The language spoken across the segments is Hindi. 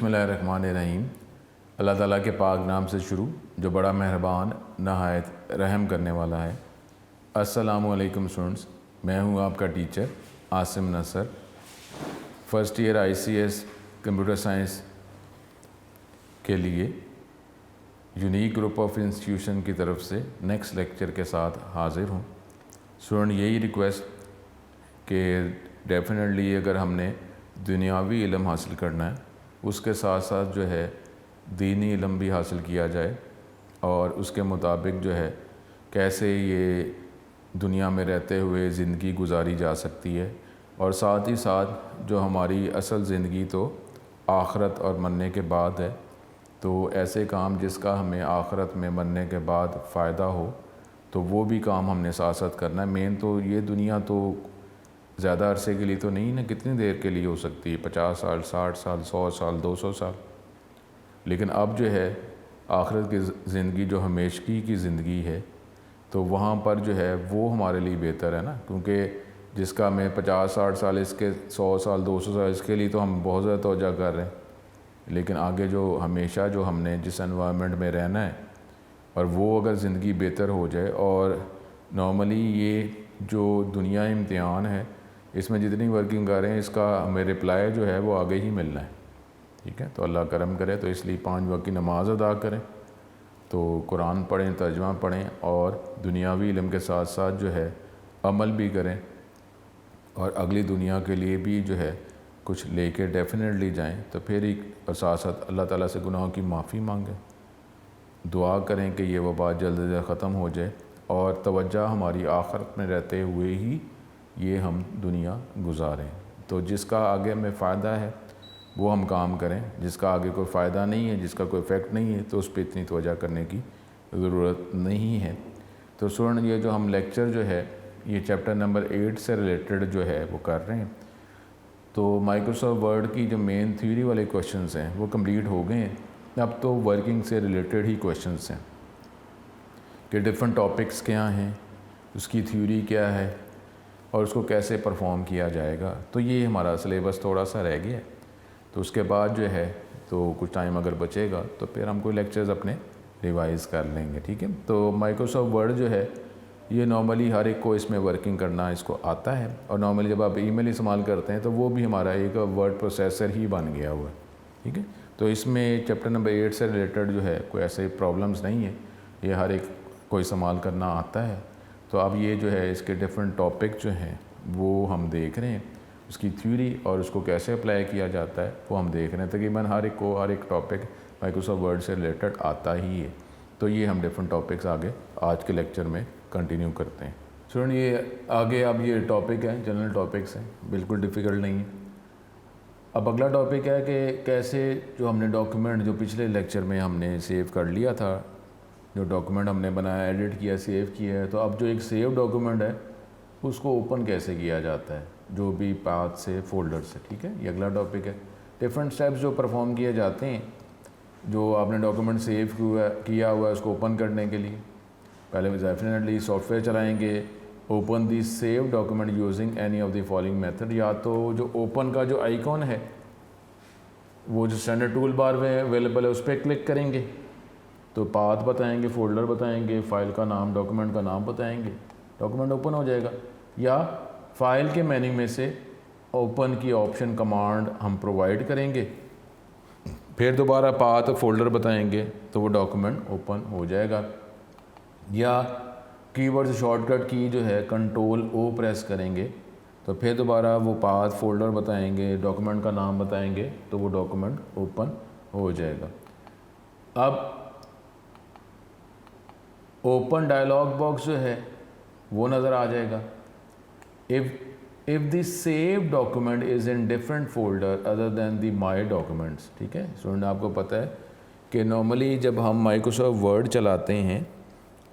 बिस्मिल्लाहिर्रहमानिर्रहीम। अल्लाह ताला के पाक नाम से शुरू जो बड़ा मेहरबान नहायत रहम करने वाला है। अस्सलामु अलैकुम स्टूडेंट्स, मैं हूँ आपका teacher Asim Nasar, first year ICS computer science के लिए यूनिक ग्रुप ऑफ इंस्टीट्यूशन की तरफ से नेक्स्ट लेक्चर के साथ हाज़िर हूँ। स्टूडेंट, यही रिक्वेस्ट कि डेफिनेटली अगर हमने दुनियावी इल्म हासिल करना है उसके साथ साथ जो है दीनी इल्म भी हासिल किया जाए और उसके मुताबिक जो है कैसे ये दुनिया में रहते हुए ज़िंदगी गुजारी जा सकती है और साथ ही साथ जो हमारी असल ज़िंदगी तो आखरत और मरने के बाद है, तो ऐसे काम जिसका हमें आखरत में मरने के बाद फ़ायदा हो तो वो भी काम हमने साथ साथ करना है। मेन तो ये दुनिया तो ज़्यादा अरसे के लिए तो नहीं ना, कितनी देर के लिए हो सकती है, 50 साल, 60 साल, 100 साल, 200 साल। लेकिन अब जो है आखिरत की ज़िंदगी जो हमेशगी की ज़िंदगी है तो वहाँ पर जो है वो हमारे लिए बेहतर है ना, क्योंकि जिसका हमें 50-60 साल, इसके 100 साल, 200 साल, इसके लिए तो हम बहुत ज़्यादा तवज्जो कर रहे हैं। लेकिन आगे जो हमेशा जो हमने जिस एनवायरनमेंट में रहना है और वो अगर ज़िंदगी बेहतर हो जाए, और नॉर्मली ये जो दुनिया इम्तिहान है इसमें जितनी वर्किंग कर रहे हैं इसका हमें रिप्लाई जो है वो आगे ही मिलना है, ठीक है। तो अल्लाह करम करे, तो इसलिए 5 वक्त की नमाज़ अदा करें, तो कुरान पढ़ें, तर्जुमा पढ़ें और दुनियावी इल्म के साथ साथ जो है अमल भी करें और अगली दुनिया के लिए भी जो है कुछ लेके डेफिनेटली जाएं। तो फिर एक साथ साथ अल्लाह ताला से गुनाहों की माफ़ी मांगें, दुआ करें कि ये वबा जल्द से जल्द ख़त्म हो जाए और तवज्जो हमारी आखिरत में रहते हुए ही ये हम दुनिया गुजारें। तो जिसका आगे हमें फ़ायदा है वो हम काम करें, जिसका आगे कोई फ़ायदा नहीं है, जिसका कोई इफ़ेक्ट नहीं है, तो उस पर इतनी तवज्जो करने की ज़रूरत नहीं है। तो स्टूडेंट, ये जो हम लेक्चर जो है ये चैप्टर नंबर 8 से रिलेटेड जो है वो कर रहे हैं। तो माइक्रोसॉफ्ट वर्ड की जो मेन थ्योरी वाले क्वेश्चंस हैं वो कंप्लीट हो गए हैं। अब तो वर्किंग से रिलेटेड ही क्वेश्चंस हैं कि डिफरेंट टॉपिक्स क्या हैं, उसकी थ्योरी क्या है और उसको कैसे परफॉर्म किया जाएगा। तो ये हमारा सिलेबस थोड़ा सा रह गया है, तो उसके बाद जो है तो कुछ टाइम अगर बचेगा तो फिर हम कोई लेक्चर्स अपने रिवाइज़ कर लेंगे, ठीक है। तो माइक्रोसॉफ्ट वर्ड जो है ये नॉर्मली हर एक को इसमें वर्किंग करना इसको आता है, और नॉर्मली जब आप ईमेल इस्तेमाल करते हैं तो वो भी हमारा एक वर्ड प्रोसेसर ही बन गया हुआ है, ठीक है। तो इसमें चैप्टर नंबर 8 से रिलेटेड जो है कोई ऐसे प्रॉब्लम्स नहीं है, ये हर एक को इस्तेमाल करना आता है। तो अब ये जो है इसके डिफरेंट टॉपिक जो हैं वो हम देख रहे हैं, उसकी थ्योरी और उसको कैसे अप्लाई किया जाता है वो हम देख रहे हैं। तकरीबन हर एक को हर एक टॉपिक माइक्रोसॉफ्ट वर्ड से रिलेटेड आता ही है। तो ये हम डिफरेंट टॉपिक्स आगे आज के लेक्चर में कंटिन्यू करते हैं। स्टूडेंट, ये आगे अब ये टॉपिक है, जनरल टॉपिक्स हैं, बिल्कुल डिफ़िकल्ट नहीं है। अब अगला टॉपिक है कि कैसे जो हमने डॉक्यूमेंट जो पिछले लेक्चर में हमने सेव कर लिया था, जो डॉक्यूमेंट हमने बनाया, एडिट किया, सेव किया है, तो अब जो एक सेव डॉक्यूमेंट है उसको ओपन कैसे किया जाता है, जो भी पाथ से, फोल्डर से, ठीक है। ये अगला टॉपिक है। डिफरेंट स्टेप्स जो परफॉर्म किए जाते हैं, जो आपने डॉक्यूमेंट सेव किया हुआ है उसको ओपन करने के लिए पहले डेफिनेटली सॉफ्टवेयर चलाएंगे, open the save document using any of the following method. या तो जो ओपन का जो आइकॉन है वो जो standard toolbar available है उस पर क्लिक करेंगे तो पाथ बताएंगे, फोल्डर बताएंगे, फ़ाइल का नाम, डॉक्यूमेंट का नाम बताएंगे, डॉक्यूमेंट ओपन हो जाएगा। या फ़ाइल के मेन्यू में से ओपन की ऑप्शन कमांड हम प्रोवाइड करेंगे, फिर दोबारा पाथ फोल्डर बताएंगे तो वो डॉक्यूमेंट ओपन हो जाएगा। या कीवर्ड से शॉर्टकट की जो है Ctrl+O प्रेस करेंगे तो फिर दोबारा वो पाथ फोल्डर बताएंगे, डॉक्यूमेंट का नाम बताएंगे तो वो डॉक्यूमेंट ओपन हो जाएगा। अब ओपन डायलॉग बॉक्स जो है वो नज़र आ जाएगा। If the save document is in different folder other than the my documents, ठीक है। स्टूडेंट, आपको पता है कि नॉर्मली जब हम माइक्रोसॉफ्ट वर्ड चलाते हैं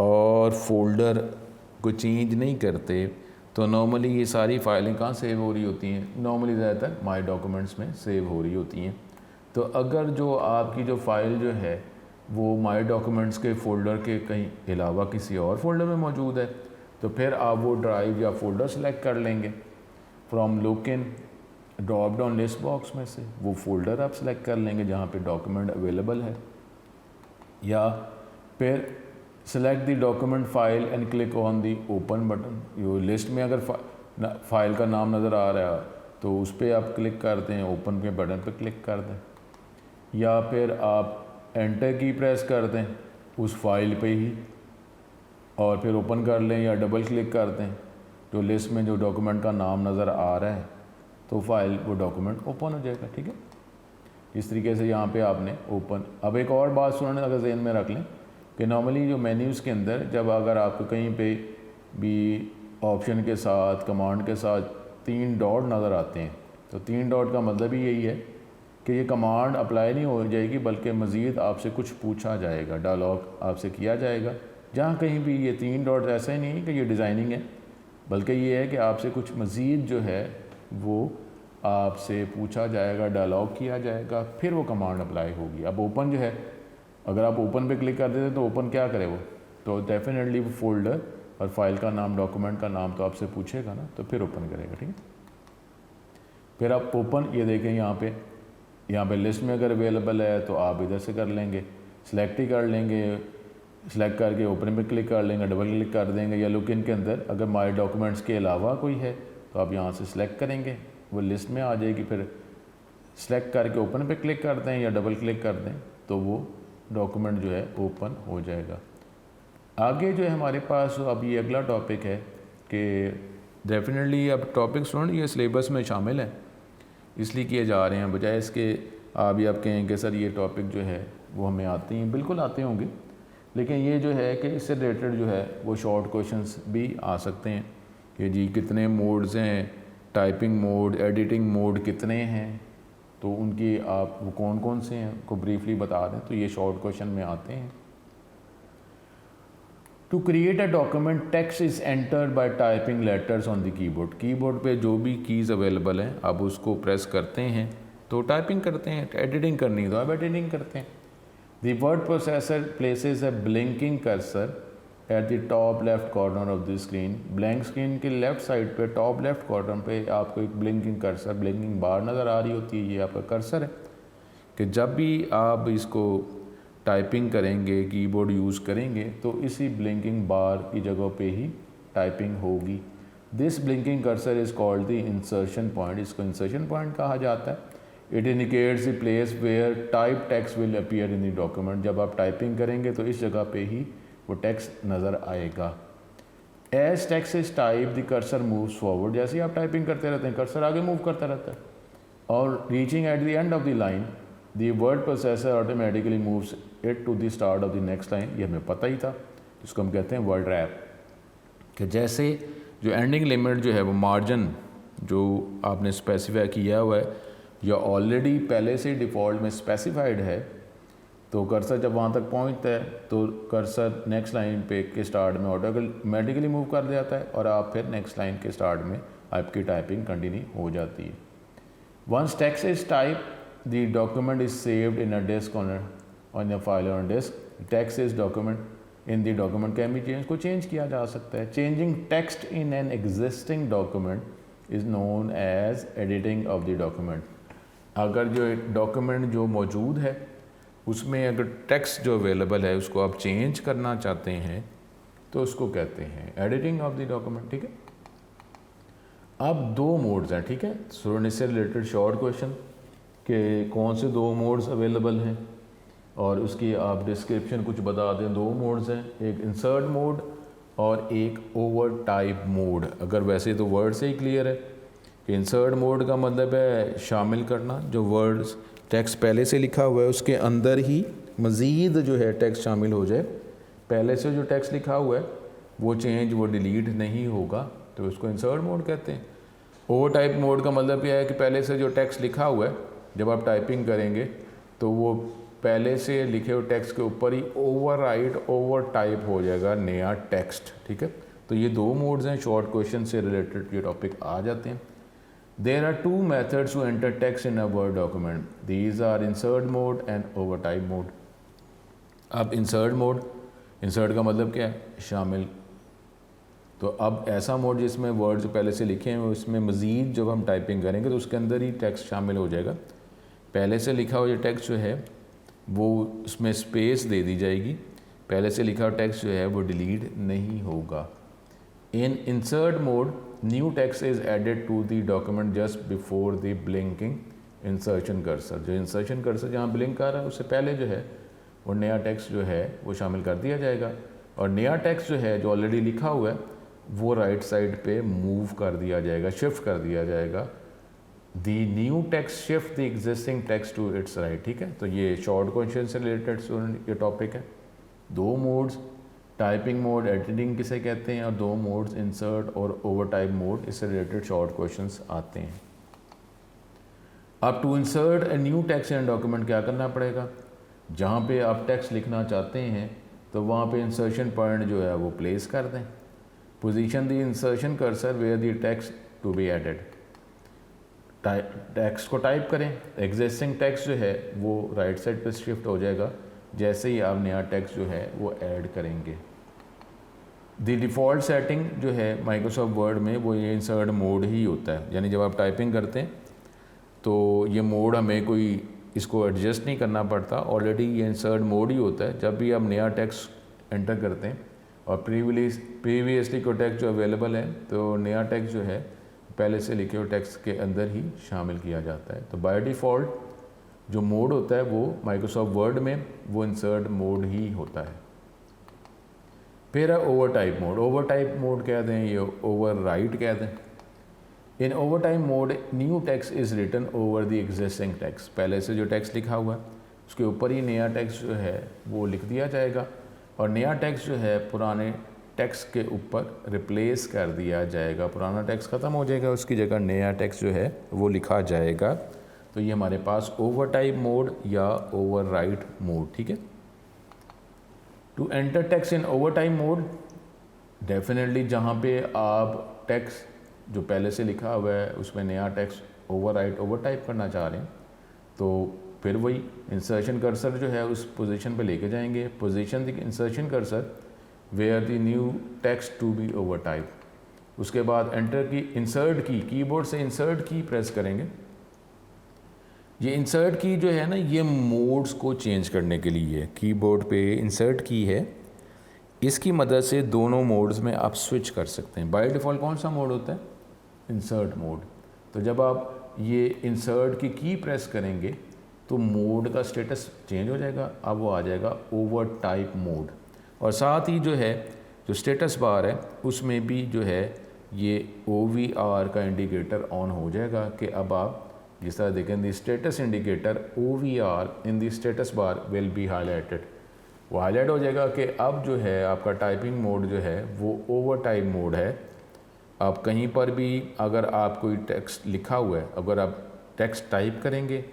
और फोल्डर को चेंज नहीं करते तो नॉर्मली ये सारी फाइलें कहाँ सेव हो रही होती हैं, नॉर्मली ज़्यादातर माई डॉक्यूमेंट्स में सेव हो रही होती हैं। तो अगर जो आपकी जो फ़ाइल जो है वो माई डॉक्यूमेंट्स के फ़ोल्डर के कहीं अलावा किसी और फोल्डर में मौजूद है तो फिर आप वो ड्राइव या फोल्डर सेलेक्ट कर लेंगे from look in drop down list box में से वो फोल्डर आप सेलेक्ट कर लेंगे जहाँ पे डॉक्यूमेंट अवेलेबल है, या फिर select the document file and click on the open button. Yo list में अगर फाइल का नाम नज़र आ रहा है तो उस पर आप क्लिक कर दें, ओपन के बटन पर क्लिक कर दें, या फिर आप एंटर की प्रेस कर दें उस फाइल पे ही और फिर ओपन कर लें, या डबल क्लिक कर दें जो लिस्ट में जो डॉक्यूमेंट का नाम नज़र आ रहा है तो फाइल वो डॉक्यूमेंट ओपन हो जाएगा। ठीक है, इस तरीके से यहाँ पे आपने ओपन। अब एक और बात सुनने अगर जहन में रख लें कि नॉर्मली जो मेन्यूज़ के अंदर जब अगर आपको कहीं पे भी ऑप्शन के साथ कमांड के साथ 3 डॉट नज़र आते हैं तो 3 डॉट का मतलब ही यही है कि ये कमांड अप्लाई नहीं हो जाएगी बल्कि मज़ीद आपसे कुछ पूछा जाएगा, डायलॉग आपसे किया जाएगा। जहाँ कहीं भी ये 3 डॉट ऐसा ही नहीं है कि ये डिज़ाइनिंग है, बल्कि ये है कि आपसे कुछ मज़ीद जो है वो आपसे पूछा जाएगा, डायलॉग किया जाएगा, फिर वो कमांड अप्लाई होगी। अब ओपन जो है, अगर आप ओपन पे क्लिक कर देते तो ओपन क्या करे वो, तो डेफिनेटली वो फोल्डर और फाइल का नाम, डॉक्यूमेंट का नाम तो आपसे पूछेगा ना, तो फिर ओपन करेगा। ठीक है, फिर आप ओपन, ये देखें यहाँ पे लिस्ट में अगर अवेलेबल है तो आप इधर से कर लेंगे, सिलेक्ट ही कर लेंगे, सिलेक्ट करके ओपन पे क्लिक कर लेंगे, डबल क्लिक कर देंगे, या लुक इन के अंदर अगर माय डॉक्यूमेंट्स के अलावा कोई है तो आप यहाँ से सिलेक्ट करेंगे, वो लिस्ट में आ जाएगी। फिर सिलेक्ट करके ओपन पे क्लिक कर दें या डबल क्लिक कर दें तो वो डॉक्यूमेंट जो है ओपन हो जाएगा। आगे जो है हमारे पास अब ये अगला टॉपिक है कि डेफिनेटली अब टॉपिक स्टूडेंट ये सिलेबस में शामिल है इसलिए किए जा रहे हैं, बजाय इसके आप कहें कि सर ये टॉपिक जो है वो हमें आते हैं, बिल्कुल आते होंगे, लेकिन ये जो है कि इससे रिलेटेड जो है वो शॉर्ट क्वेश्चंस भी आ सकते हैं कि जी कितने मोड्स हैं, टाइपिंग मोड, एडिटिंग मोड कितने हैं, तो उनकी आप वो कौन कौन से हैं को ब्रीफली बता दें, तो ये शॉर्ट क्वेश्चन में आते हैं। To create a document text is entered by typing letters on the keyboard. Keyboard पे जो भी कीज़ अवेलेबल हैं आप उसको प्रेस करते हैं तो टाइपिंग करते हैं, एडिटिंग करनी है तो आप एडिटिंग करते हैं। The word processor places a blinking cursor at the top left corner of the screen. Blank screen के लेफ्ट साइड पे टॉप लेफ्ट कॉर्नर पे आपको एक ब्लिंकिंग कर्सर, ब्लिंकिंग बार नज़र आ रही होती है, ये आपका कर्सर है कि जब भी आप इसको टाइपिंग करेंगे, कीबोर्ड यूज़ करेंगे तो इसी ब्लिंकिंग बार की जगह पे ही टाइपिंग होगी। This blinking cursor is called the insertion point. इसको इंसर्शन पॉइंट कहा जाता है। It indicates the place where type text will appear in the document. जब आप टाइपिंग करेंगे तो इस जगह पे ही वो टेक्स्ट नज़र आएगा। As text is type the cursor moves forward. जैसे ही आप टाइपिंग करते रहते हैं कर्सर आगे मूव करता रहता है, और reaching at the end of the line the word processor automatically moves it to the start of the next line. ये हमें पता ही था, इसको हम कहते हैं वर्ड रैप, कि जैसे जो एंडिंग लिमिट जो है वो मार्जिन जो आपने स्पेसिफाई किया हुआ है या ऑलरेडी पहले से डिफ़ॉल्ट में स्पेसिफाइड है, तो कर्सर जब वहाँ तक पहुँचता है तो कर्सर नेक्स्ट लाइन पे के स्टार्ट में ऑटोमेटिकली मूव कर जाता है और आप फिर नेक्स्ट लाइन के स्टार्ट में आपकी टाइपिंग कंटिन्यू हो जाती है। Once text is type the document is saved in a disk on the file on disk. Text is document in the document can be change, को चेंज किया जा सकता है। Changing text in an existing document is known as editing of the document. अगर जो डॉक्यूमेंट जो मौजूद है उसमें अगर टेक्स्ट जो अवेलेबल है उसको आप चेंज करना चाहते हैं तो उसको कहते हैं एडिटिंग ऑफ द डॉक्यूमेंट। ठीक है, अब 2 मोड्स हैं। ठीक है, स्टूडेंट इससे रिलेटेड शॉर्ट क्वेश्चन कि कौन से 2 मोड्स अवेलेबल हैं और उसकी आप डिस्क्रिप्शन कुछ बता दें। 2 मोड्स हैं, एक इंसर्ट मोड और एक ओवर टाइप मोड। अगर वैसे तो वर्ड से ही क्लियर है कि इंसर्ट मोड का मतलब है शामिल करना, जो वर्ड्स टेक्स्ट पहले से लिखा हुआ है उसके अंदर ही मज़ीद जो है टेक्स्ट शामिल हो जाए। पहले से जो टेक्स्ट लिखा हुआ है वो चेंज, वो डिलीट नहीं होगा, तो उसको इंसर्ट मोड कहते हैं। ओवर टाइप मोड का मतलब यह है कि पहले से जो टेक्स्ट लिखा हुआ है जब आप टाइपिंग करेंगे तो वो पहले से लिखे हुए टेक्स्ट के ऊपर ही ओवर टाइप हो जाएगा नया टेक्स्ट। ठीक है, तो ये 2 मोड्स हैं। शॉर्ट क्वेश्चन से रिलेटेड ये टॉपिक आ जाते हैं। There are 2 methods to enter text in a Word document. These are insert mode and overtype mode. अब insert mode, insert का मतलब क्या है? शामिल तो अब ऐसा मोड जिसमें वर्ड जो पहले से लिखे हैं उसमें मज़ीद जब हम टाइपिंग करेंगे तो उसके अंदर ही टेक्स्ट शामिल हो जाएगा। पहले से लिखा हुआ जो टेक्स्ट जो है वो उसमें स्पेस दे दी जाएगी, पहले से लिखा हुआ टेक्स्ट जो है वो डिलीट नहीं होगा। In insert mode new text is added to the document just before the blinking insertion cursor. जो इंसर्शन कर्सर जहाँ ब्लिंक कर रहा है उससे पहले जो है वो नया टेक्स्ट जो है वो शामिल कर दिया जाएगा, और नया टेक्स्ट जो है जो ऑलरेडी लिखा हुआ है वो राइट साइड पे मूव कर दिया जाएगा, शिफ्ट कर दिया जाएगा। The new text shift the existing text to its right. ठीक है, तो ये शॉर्ट क्वेश्चन से रिलेटेड ये टॉपिक है। दो मोड्स, टाइपिंग मोड, एडिटिंग किसे कहते हैं, और दो मोड्स इंसर्ट और ओवर टाइप मोड, इससे रिलेटेड शॉर्ट क्वेश्चंस आते हैं। अब to insert a new text in document क्या करना पड़ेगा, जहाँ पे आप टेक्स्ट लिखना चाहते हैं तो वहाँ पे इंसर्शन पॉइंट जो है वो प्लेस कर दें। Position the insertion cursor where the text to be added. टेक्स्ट को टाइप करें, एग्जिस्टिंग टेक्स्ट जो है वो राइट साइड पे शिफ्ट हो जाएगा जैसे ही आप नया टेक्स्ट जो है वो ऐड करेंगे। द डिफ़ॉल्ट सेटिंग जो है माइक्रोसॉफ्ट वर्ड में वो ये इंसर्ट मोड ही होता है, यानी जब आप टाइपिंग करते हैं तो ये मोड हमें कोई इसको एडजस्ट नहीं करना पड़ता, ऑलरेडी ये इंसर्ट मोड ही होता है। जब भी आप नया टेक्स्ट एंटर करते हैं और प्रीवियसली कोई टेक्स्ट जो अवेलेबल है तो नया टेक्स्ट जो है पहले से लिखे हुए टेक्स्ट के अंदर ही शामिल किया जाता है। तो बाय डिफ़ॉल्ट जो मोड होता है वो माइक्रोसॉफ्ट वर्ड में वो इंसर्ट मोड ही होता है। फिर है overtype mode. Overtype mode कह दें, ये ओवर राइट कह दें। In overtype mode new text is written over the existing text. पहले से जो टेक्स्ट लिखा हुआ है उसके ऊपर ही नया टेक्स्ट जो है वो लिख दिया जाएगा, और नया टेक्स्ट जो है पुराने टेक्स्ट के ऊपर रिप्लेस कर दिया जाएगा। पुराना टेक्स्ट ख़त्म हो जाएगा, उसकी जगह नया टेक्स्ट जो है वो लिखा जाएगा। तो ये हमारे पास ओवर टाइप मोड या ओवर राइट मोड। ठीक है, to enter text in overtype mode, definitely जहाँ पे आप टेक्स्ट जो पहले से लिखा हुआ है उसमें नया text over right over type करना चाह रहे हैं तो फिर वही इंसर्शन कर्सर जो है उस पोजीशन पे लेके जाएंगे। Position the insertion cursor where the new text to be overtype. उसके बाद एंटर की, इंसर्ट की, कीबोर्ड से इंसर्ट की प्रेस करेंगे। ये इंसर्ट की जो है ना ये मोड्स को चेंज करने के लिए है। कीबोर्ड पे इंसर्ट की है, इसकी मदद से दोनों मोड्स में आप स्विच कर सकते हैं। बाय डिफ़ॉल्ट कौन सा मोड होता है, इंसर्ट मोड। तो जब आप ये इंसर्ट की प्रेस करेंगे तो मोड का स्टेटस चेंज हो जाएगा, अब वो आ जाएगा ओवर टाइप मोड। और साथ ही जो है जो स्टेटस बार है उसमें भी जो है ये OVR का इंडिकेटर ऑन हो जाएगा कि अब आप जिस तरह देखें the status indicator OVR in the status bar will be highlighted. वो हाईलाइट हो जाएगा कि अब जो है आपका टाइपिंग मोड जो है वो ओवर टाइप मोड है। आप कहीं पर भी अगर आप कोई टेक्स्ट लिखा हुआ है, अगर आप टेक्स्ट टाइप करेंगे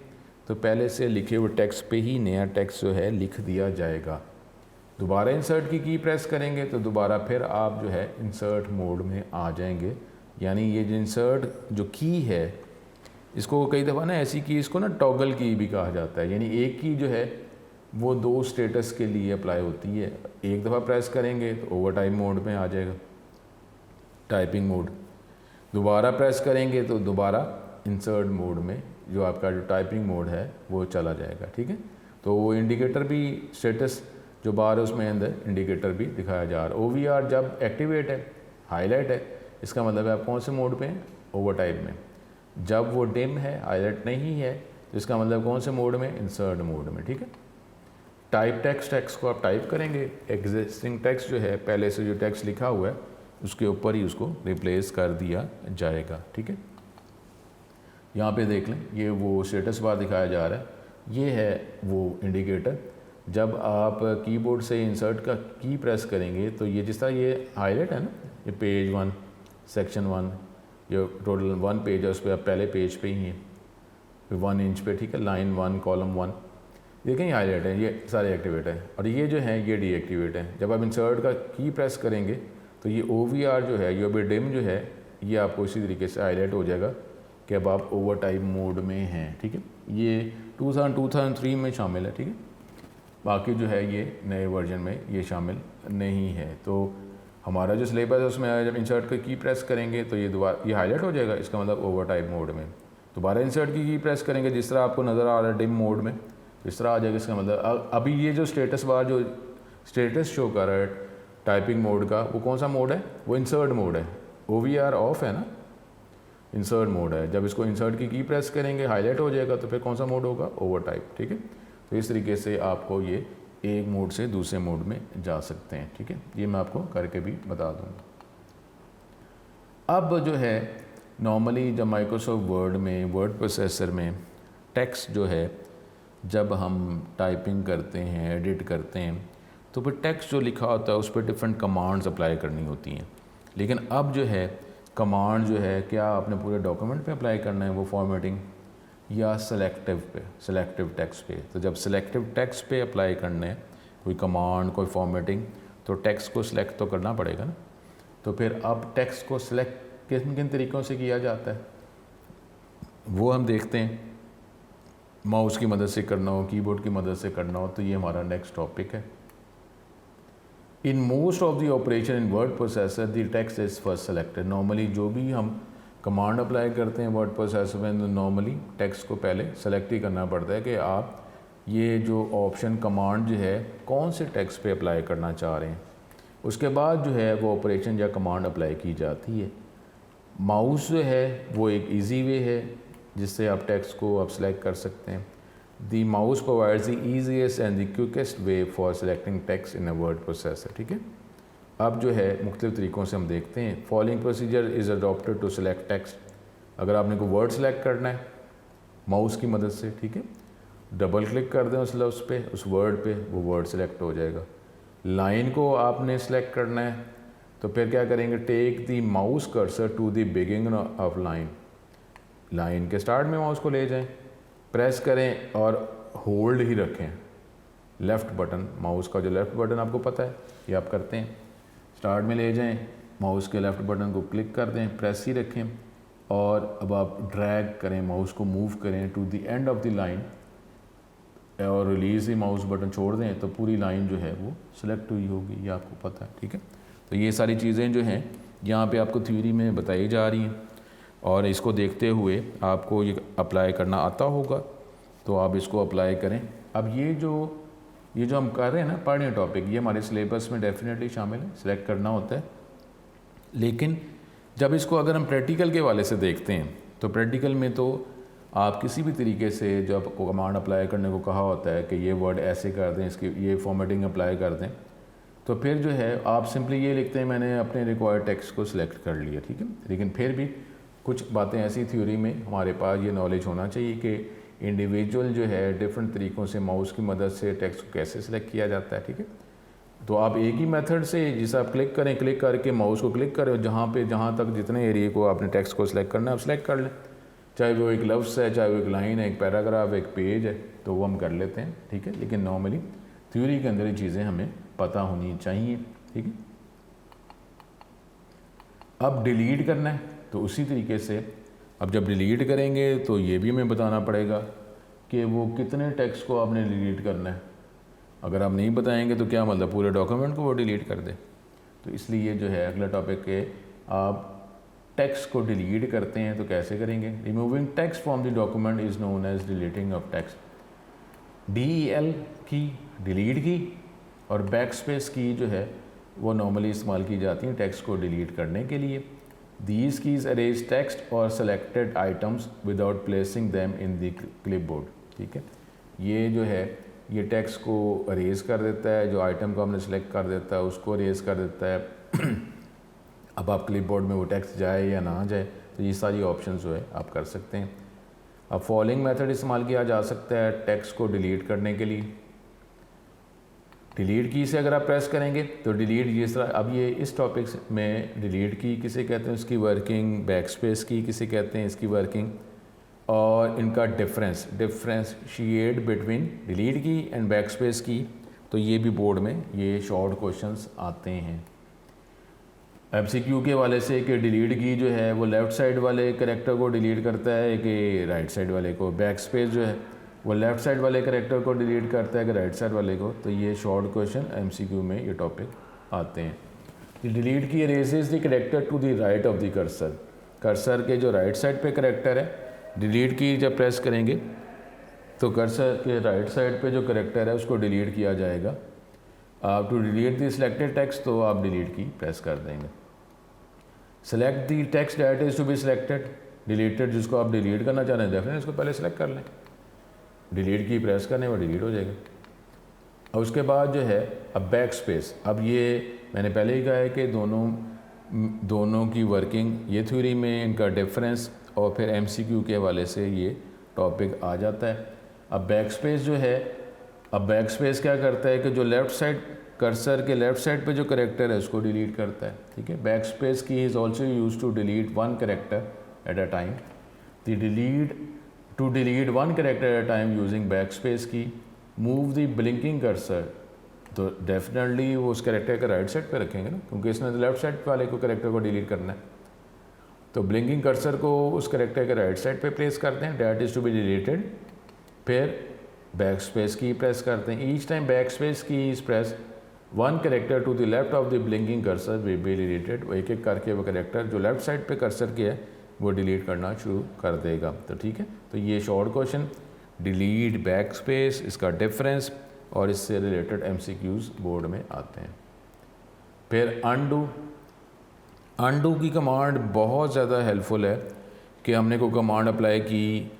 तो पहले से लिखे हुए टेक्स्ट पे ही नया टेक्स्ट जो है लिख दिया जाएगा। दोबारा इंसर्ट की प्रेस करेंगे तो दोबारा फिर आप जो है इंसर्ट मोड में आ जाएंगे। यानी ये जो इंसर्ट जो की है इसको कई दफ़ा ना ऐसी की इसको ना टॉगल की भी कहा जाता है, यानी एक की जो है वो दो स्टेटस के लिए अप्लाई होती है। एक दफ़ा प्रेस करेंगे तो ओवर टाइप मोड में आ जाएगा टाइपिंग मोड, दोबारा प्रेस करेंगे तो दोबारा इंसर्ट मोड में जो आपका जो टाइपिंग मोड है वो चला जाएगा। ठीक है, तो वो इंडिकेटर भी स्टेटस जो बार है उसमें अंदर इंडिकेटर भी दिखाया जा रहा है। OVR जब एक्टिवेट है, हाईलाइट है, इसका मतलब है आप कौन से मोड पे हैं, ओवर टाइप में। जब वो डिम है, हाईलाइट नहीं है, तो इसका मतलब कौन से मोड में, इंसर्ट मोड में। ठीक है, टाइप टेक्स्ट को आप टाइप करेंगे, एग्जिस्टिंग टेक्स्ट जो है पहले से जो टेक्स्ट लिखा हुआ है उसके ऊपर ही उसको रिप्लेस कर दिया जाएगा। ठीक है, यहाँ पे देख लें ये वो स्टेटस बार दिखाया जा रहा है, ये है वो इंडिकेटर। जब आप कीबोर्ड से इंसर्ट का की प्रेस करेंगे तो ये जिस तरह ये हाईलाइट है ना, ये पेज 1 सेक्शन 1 ये टोटल 1 पेज है, उस पर आप पहले पेज पे ही हैं 1 इंच पे। ठीक है, लाइन 1 कॉलम 1 देखें ये हाईलाइट है, ये सारे एक्टिवेट है, और ये जो है ये डीएक्टिवेट है। जब आप इंसर्ट का की प्रेस करेंगे तो ये OVR जो है ये डिम जो है ये आपको इसी तरीके से हाईलाइट हो जाएगा कि अब आप ओवर टाइप मोड में हैं। ठीक है, ये 2003 में शामिल है। ठीक है, बाकी जो है ये नए वर्जन में ये शामिल नहीं है। तो हमारा जो सिलेबस है उसमें जब इंसर्ट की प्रेस करेंगे तो ये हाईलाइट हो जाएगा, इसका मतलब ओवर टाइप मोड में। दोबारा इंसर्ट की प्रेस करेंगे जिस तरह आपको नज़र आ रहा है डिम मोड में, इस तरह आ जाएगा। इसका मतलब अभी ये जो स्टेटस बार जो स्टेटस शो कर रहा है टाइपिंग मोड का, वो कौन सा मोड है? वो इंसर्ट मोड है। OVR ऑफ है ना, इंसर्ट मोड है। जब इसको इंसर्ट की प्रेस करेंगे हाईलाइट हो जाएगा, तो फिर कौन सा मोड होगा? Over type. ठीक है, तो इस तरीके से आपको ये एक मोड से दूसरे मोड में जा सकते हैं। ठीक है, ये मैं आपको करके भी बता दूँगा। अब जो है नॉर्मली जब माइक्रोसॉफ्ट वर्ड में, वर्ड प्रोसेसर में टेक्स्ट जो है जब हम टाइपिंग करते हैं, एडिट करते हैं, तो फिर टेक्स्ट जो लिखा होता है उस पर डिफरेंट कमांड्स अप्लाई करनी होती हैं। लेकिन अब जो है कमांड जो है, क्या आपने पूरे डॉक्यूमेंट पे अप्लाई करना है वो फॉर्मेटिंग, या सेलेक्टिव पे, सेलेक्टिव टेक्स्ट पे? तो जब सेलेक्टिव टेक्स्ट पे अप्लाई करना है कोई कमांड, कोई फॉर्मेटिंग, तो टेक्स्ट को सिलेक्ट तो करना पड़ेगा ना। तो फिर अब टेक्स्ट को सिलेक्ट किन किन तरीक़ों से किया जाता है वो हम देखते हैं। माउस की मदद से करना हो, कीबोर्ड की मदद से करना हो, तो ये हमारा नेक्स्ट टॉपिक है। In most of the operation in word processor the text is first selected. Normally जो भी हम कमांड अप्लाई करते हैं वर्ड प्रोसेसर में, तो नॉर्मली टेक्स्ट को पहले सेलेक्ट ही करना पड़ता है कि आप ये जो ऑप्शन कमांड जो है कौन से टेक्स्ट पे अप्लाई करना चाह रहे हैं। उसके बाद जो है वो ऑपरेशन या कमांड अप्लाई की जाती है। माउस जो है वो एक इजी वे है जिससे आप टेक्स्ट को आप सेलेक्ट कर सकते हैं। The mouse provides the easiest and the quickest way for selecting text in a word processor. ठीक है, अब जो है मुख्तलिफ तरीक़ों से हम देखते हैं। Following procedure is adopted to select text. अगर आपने कोई वर्ड सेलेक्ट करना है माउस की मदद से, ठीक है, डबल क्लिक कर दें उस पर, उस वर्ड पे, वो वर्ड सेलेक्ट हो जाएगा। लाइन को आपने सेलेक्ट करना है तो फिर क्या करेंगे? Take the mouse cursor to the beginning of line. Line के स्टार्ट में माउस को ले जाएं, प्रेस करें और होल्ड ही रखें लेफ़्ट बटन। माउस का जो लेफ़्ट बटन आपको पता है, ये आप करते हैं। स्टार्ट में ले जाएं, माउस के लेफ़्ट बटन को क्लिक कर दें, प्रेस ही रखें, और अब आप ड्रैग करें, माउस को मूव करें to the end of the line, और रिलीज़ ही माउस बटन छोड़ दें तो पूरी लाइन जो है वो सिलेक्ट हुई होगी, ये आपको पता है। ठीक है, तो ये सारी चीज़ें जो हैं यहाँ पे आपको थ्योरी में बताई जा रही हैं, और इसको देखते हुए आपको ये अप्लाई करना आता होगा, तो आप इसको अप्लाई करें। अब ये जो हम कर रहे हैं ना, पढ़ रहे हैं टॉपिक, ये हमारे सिलेबस में डेफिनेटली शामिल है, सिलेक्ट करना होता है। लेकिन जब इसको अगर हम प्रैक्टिकल के वाले से देखते हैं, तो प्रैक्टिकल में तो आप किसी भी तरीके से जो आपको कमांड अप्लाई करने को कहा होता है कि ये वर्ड ऐसे कर दें, इसकी ये फॉर्मेटिंग अप्लाई कर दें, तो फिर जो है आप सिंपली ये लिखते हैं मैंने अपने रिक्वायर्ड टेक्स्ट को सिलेक्ट कर लिया। ठीक है, लेकिन फिर भी कुछ बातें ऐसी थ्योरी में हमारे पास ये नॉलेज होना चाहिए कि इंडिविजुअल जो है डिफरेंट तरीक़ों से माउस की मदद से टेक्स्ट को कैसे सिलेक्ट किया जाता है। ठीक है, तो आप एक ही मेथड से जिसे आप क्लिक करें, क्लिक करके माउस को क्लिक करें, जहाँ तक जितने एरिए को आपने टेक्स्ट को सिलेक्ट करना है आप सिलेक्ट कर लें, चाहे वो एक लफ्ज़ है, चाहे वो एक लाइन है, एक पैराग्राफ, एक पेज है, तो वो हम कर लेते हैं। ठीक है, लेकिन नॉर्मली थ्योरी के अंदर ये चीज़ें हमें पता होनी चाहिए। ठीक है, अब डिलीट करना है तो उसी तरीके से अब जब डिलीट करेंगे तो ये भी हमें बताना पड़ेगा कि वो कितने टेक्स्ट को आपने डिलीट करना है। अगर आप नहीं बताएंगे तो क्या मतलब पूरे डॉक्यूमेंट को वो डिलीट कर दे। तो इसलिए जो है अगला टॉपिक के आप टेक्स्ट को डिलीट करते हैं तो कैसे करेंगे। Removing text from the document is known as deleting of text. DEL key delete key और बैकस्पेस की जो है वो नॉर्मली इस्तेमाल की जाती हैं टेक्स्ट को डिलीट करने के लिए। These keys erase text or selected items without placing them in the clipboard। ठीक है, ये जो है ये टेक्स्ट को अरेज कर देता है, जो आइटम को हमने सेलेक्ट कर देता है उसको अरेज कर देता है। अब आप क्लिपबोर्ड में वो टेक्स्ट जाए या ना जाए, तो ये सारी ऑप्शन जो है आप कर सकते हैं। अब फॉलोइंग मेथड इस्तेमाल किया जा सकता है टेक्स्ट को डिलीट करने के लिए। डिलीट की से अगर आप प्रेस करेंगे तो डिलीट जिस तरह, अब ये इस टॉपिक में डिलीट की किसे कहते हैं, इसकी वर्किंग, बैकस्पेस की किसे कहते हैं, इसकी वर्किंग, और इनका डिफरेंशिएट बिटवीन डिलीट की एंड बैकस्पेस की। तो ये भी बोर्ड में ये शॉर्ट क्वेश्चंस आते हैं MCQ के वाले से कि डिलीट की जो है वो लेफ़्ट साइड वाले कैरेक्टर को डिलीट करता है कि राइट साइड वाले को। बैकस्पेस जो है वो लेफ़्ट साइड वाले कैरेक्टर को डिलीट करता है कि राइट साइड वाले को। तो ये शॉर्ट क्वेश्चन MCQ में ये टॉपिक आते हैं। Delete key erases the character to the right of the cursor, cursor के जो राइट साइड पे करेक्टर है, डिलीट की जब प्रेस करेंगे तो कर्सर के राइट साइड पे जो करेक्टर है उसको डिलीट किया जाएगा। आप to delete the selected text तो आप डिलीट की प्रेस कर देंगे। Select the text that is to be selected, deleted जिसको आप डिलीट करना चाह रहे हैं डेफिनेटली इसको पहले सेलेक्ट कर लें, डिलीट की प्रेस करने वो डिलीट हो जाएगा। और उसके बाद जो है अब बैक स्पेस, अब ये मैंने पहले ही कहा है कि दोनों की वर्किंग, ये थ्योरी में इनका डिफरेंस और फिर एमसीक्यू के हवाले से ये टॉपिक आ जाता है। अब बैक स्पेस जो है, अब बैक स्पेस क्या करता है कि जो लेफ़्ट साइड कर्सर के लेफ़्ट साइड पे जो करेक्टर है उसको डिलीट करता है, ठीक है। Backspace key is also use to delete one character at a time. To delete one character at a time using backspace key, move the blinking cursor, तो डेफिनेटली वो उस करेक्टर का राइट साइड पे रखेंगे ना, क्योंकि इसने लेफ़्ट साइड वाले को करेक्टर को डिलीट करना है। तो ब्लिंकिंग कर्सर को उस करेक्टर के राइट साइड पे प्लेस करते हैं, that is to be deleted. फिर बैक स्पेस की प्रेस करते हैं। Each time backspace key is press one character to the left of the blinking cursor will be deleted. एक एक करके वो करेक्टर जो लेफ्ट साइड पे कर्सर के है वो डिलीट करना शुरू कर देगा। तो ठीक है, तो ये short question delete back space, इसका डिफरेंस और इससे रिलेटेड एमसीक्यूज़ बोर्ड में आते हैं। फिर अनडू की कमांड बहुत ज़्यादा हेल्पफुल है कि हमने कोई कमांड अप्लाई की,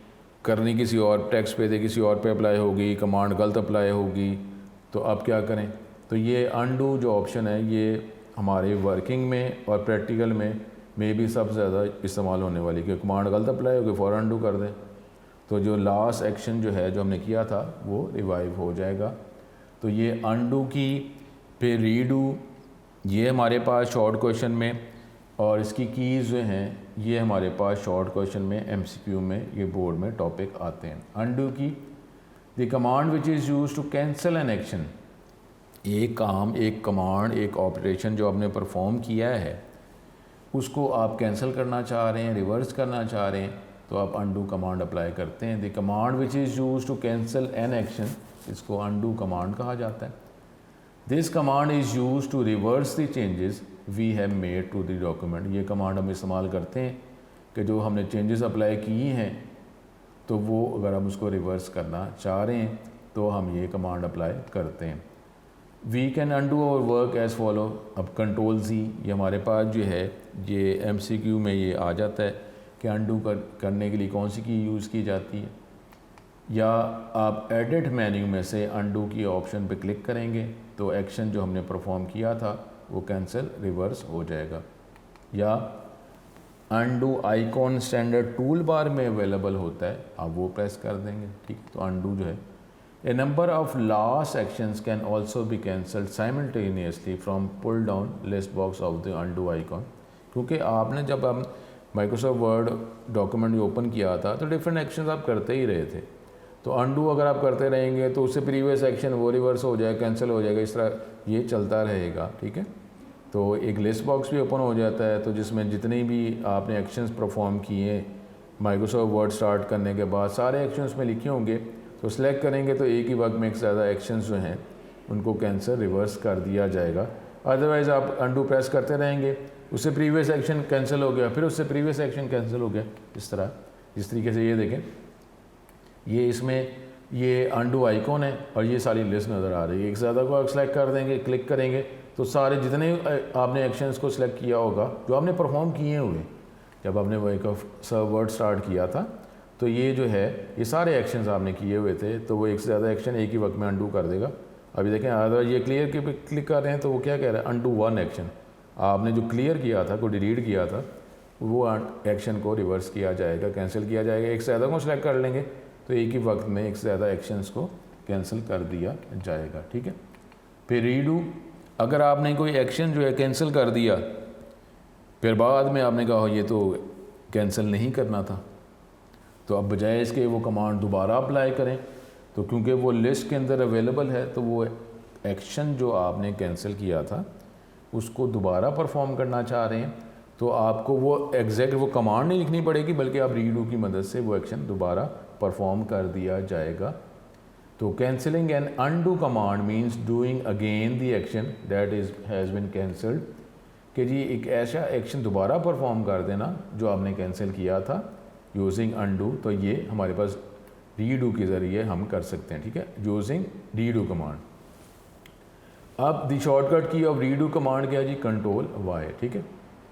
करनी किसी और टेक्स्ट पे थे, किसी और पे अप्लाई होगी, कमांड गलत अप्लाई होगी, तो अब क्या करें। तो ये अनडू जो ऑप्शन है ये हमारे वर्किंग में और प्रैक्टिकल में भी सबसे ज़्यादा इस्तेमाल होने वाली, कि कमांड गलत अप्लाई होगी फ़ौरन अनडू कर दें, तो जो लास्ट एक्शन जो है जो हमने किया था वो रिवाइव हो जाएगा। तो ये अनडू की, फिर रीडू, ये हमारे पास शॉर्ट क्वेश्चन में, और इसकी कीज़ जो हैं ये हमारे पास शॉर्ट क्वेश्चन में एमसीक्यू में ये बोर्ड में टॉपिक आते हैं। अनडू की, the command which is use to cancel an action, एक काम, एक कमांड, एक ऑपरेशन जो आपने परफॉर्म किया है उसको आप कैंसिल करना चाह रहे हैं, रिवर्स करना चाह रहे हैं, तो आप अनडू कमांड अप्लाई करते हैं। The command which is use to cancel an action, इसको अनडू कमांड कहा जाता है। This command is use to reverse the changes we have made to the document, ये कमांड हम इस्तेमाल करते हैं कि जो हमने चेंजेस अप्लाई किए हैं तो वो अगर हम उसको रिवर्स करना चाह रहे हैं तो हम ये कमांड अप्लाई करते हैं। We can undo our work as follow, अब कंट्रोल ज़ी, ये हमारे पास जो है ये एमसीक्यू में ये आ जाता है कि अनडू करने के लिए कौन सी की यूज़ की जाती है। या आप एडिट मेन्यू में से अनडू की ऑप्शन पे क्लिक करेंगे तो एक्शन जो हमने परफॉर्म किया था वो कैंसिल रिवर्स हो जाएगा। या undo icon standard toolbar available होता है, आप वो प्रेस कर देंगे, ठीक। तो अनडू जो है, a number of last actions can also be cancelled simultaneously from pull down list box of the undo icon, क्योंकि आपने जब हम माइक्रोसॉफ्ट वर्ड डॉक्यूमेंट ओपन किया था तो डिफरेंट एक्शंस आप करते ही रहे थे, तो अनडू अगर आप करते रहेंगे तो उससे प्रीवियस एक्शन वो रिवर्स हो जाएगा, कैंसिल हो जाएगा, इस तरह ये चलता रहेगा, ठीक है। तो एक लिस्ट बॉक्स भी ओपन हो जाता है, तो जिसमें जितनी भी आपने एक्शंस परफॉर्म किए माइक्रोसॉफ्ट वर्ड स्टार्ट करने के बाद सारे एक्शंस में लिखे होंगे, तो सिलेक्ट करेंगे तो एक ही वक्त में एक ज़्यादा एक्शंस जो हैं उनको कैंसिल रिवर्स कर दिया जाएगा। अदरवाइज़ आप अनडू प्रेस करते रहेंगे, उससे प्रीवियस एक्शन कैंसिल हो गया, फिर उससे प्रीवियस एक्शन कैंसिल हो गया, इस तरह। जिस तरीके से ये देखें, ये इसमें ये अनडू आइकॉन है और ये सारी लिस्ट नज़र आ रही है। एक ज़्यादा को आप सेलेक्ट कर देंगे, क्लिक करेंगे तो सारे जितने आपने एक्शंस को सिलेक्ट किया होगा जो आपने परफॉर्म किए हुए, जब आपने वो एक वर्ड स्टार्ट किया था तो ये जो है ये सारे एक्शंस आपने किए हुए थे, तो वो एक से ज़्यादा एक्शन एक ही वक्त में अनडू कर देगा। अभी देखें अगर ये क्लियर के पे क्लिक कर रहे हैं तो वो क्या कह रहा है, अनडू वन एक्शन, आपने जो क्लियर किया था, को डिलीट किया था, वो एक्शन को रिवर्स किया जाएगा, कैंसिल किया जाएगा। एक से ज़्यादा को सिलेक्ट कर लेंगे तो एक ही वक्त में एक से ज़्यादा एक्शंस को कैंसिल कर दिया जाएगा, ठीक है। फिर रीडू, अगर आपने कोई एक्शन जो है कैंसिल कर दिया, फिर बाद में आपने कहा ये तो कैंसिल नहीं करना था, तो अब बजाय इसके वो कमांड दोबारा अप्लाई करें, तो क्योंकि वो लिस्ट के अंदर अवेलेबल है तो वो एक्शन जो आपने कैंसिल किया था उसको दोबारा परफॉर्म करना चाह रहे हैं, तो आपको वो एग्जैक्ट वो कमांड नहीं लिखनी पड़ेगी, बल्कि आप रीडू की मदद से वो एक्शन दोबारा परफॉर्म कर दिया जाएगा। तो cancelling an undo command means doing again the action that has been cancelled कि जी एक ऐसा एक्शन दोबारा परफॉर्म कर देना जो आपने कैंसिल किया था यूजिंग अनडू, तो ये हमारे पास रीडू के ज़रिए हम कर सकते हैं, ठीक है, यूजिंग रीडू कमांड। अब दी शॉर्टकट की ऑफ रीडू कमांड क्या है जी, कंट्रोल वाई, ठीक है,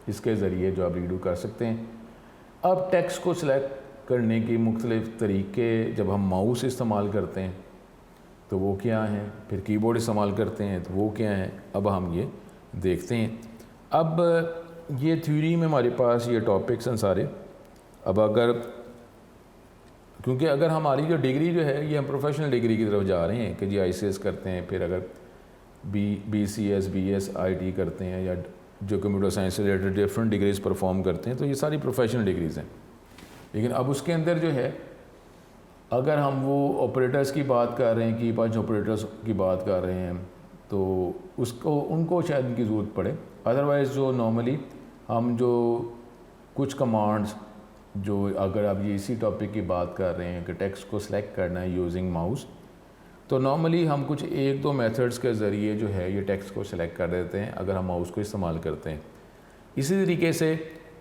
इसके ज़रिए जो आप रीडू कर सकते हैं। अब टेक्स्ट को सिलेक्ट करने के मुख्तलिफ तरीके जब हम माउस इस्तेमाल करते हैं तो वो क्या हैं, फिर कीबोर्ड इस्तेमाल करते हैं तो वो क्या हैं, अब हम ये देखते हैं। अब ये थ्योरी में हमारे पास ये टॉपिक्स हैं सारे। अब अगर क्योंकि अगर हमारी जो डिग्री जो है ये हम प्रोफेशनल डिग्री की तरफ जा रहे हैं कि जी ICS करते हैं, फिर अगर BCS BS IT करते हैं या जो कंप्यूटर साइंस से रिलेटेड डिफरेंट डिग्रीज़ परफॉर्म करते हैं, तो ये सारी प्रोफेशनल डिग्रीज़ हैं। लेकिन अब उसके अंदर जो है अगर हम वो ऑपरेटर्स की बात कर रहे हैं, की पंच ऑपरेटर्स की बात कर रहे हैं, तो उसको उनको शायद इनकी ज़रूरत पड़े। अदरवाइज़ जो नॉर्मली हम जो कुछ कमांड्स जो अगर आप ये इसी टॉपिक की बात कर रहे हैं कि टेक्स्ट को सिलेक्ट करना है यूजिंग माउस, तो नॉर्मली हम कुछ एक दो मेथड्स के ज़रिए जो है ये टेक्स्ट को सिलेक्ट कर देते हैं अगर हम माउस को इस्तेमाल करते हैं। इसी तरीके से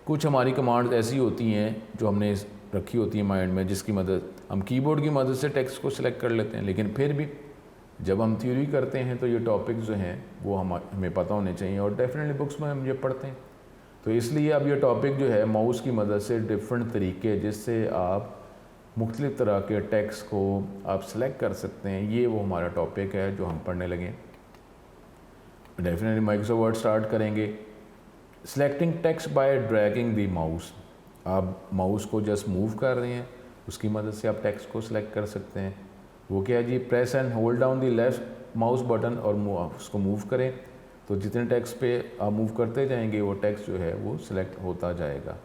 कुछ हमारी कमांड्स ऐसी होती हैं जो हमने रखी होती है माइंड में, जिसकी मदद हम कीबोर्ड की मदद से टेक्स्ट को सिलेक्ट कर लेते हैं। लेकिन फिर भी जब हम थ्योरी करते हैं तो ये टॉपिक्स जो हैं वो हमें पता होने चाहिए और डेफिनेटली बुक्स में हम ये पढ़ते हैं। तो इसलिए अब ये टॉपिक जो है माउस की मदद से डिफरेंट तरीके जिससे आप मुख्तलिफ़ तरह के टेक्स्ट को आप सेलेक्ट कर सकते हैं, ये वो हमारा टॉपिक है जो हम पढ़ने लगे। डेफिनेटली माइक्रोसॉफ्ट वर्ड स्टार्ट करेंगे। सेलेक्टिंग टेक्स्ट बाय ड्रैगिंग दी माउस, आप माउस को जस्ट मूव कर रहे हैं, उसकी मदद से आप टेक्स्ट को सिलेक्ट कर सकते हैं। वो क्या है जी, press and hold down the left mouse button और उसको मूव करें, तो जितने टेक्स्ट पे आप मूव करते जाएंगे वो टेक्स्ट जो है वो सिलेक्ट होता जाएगा।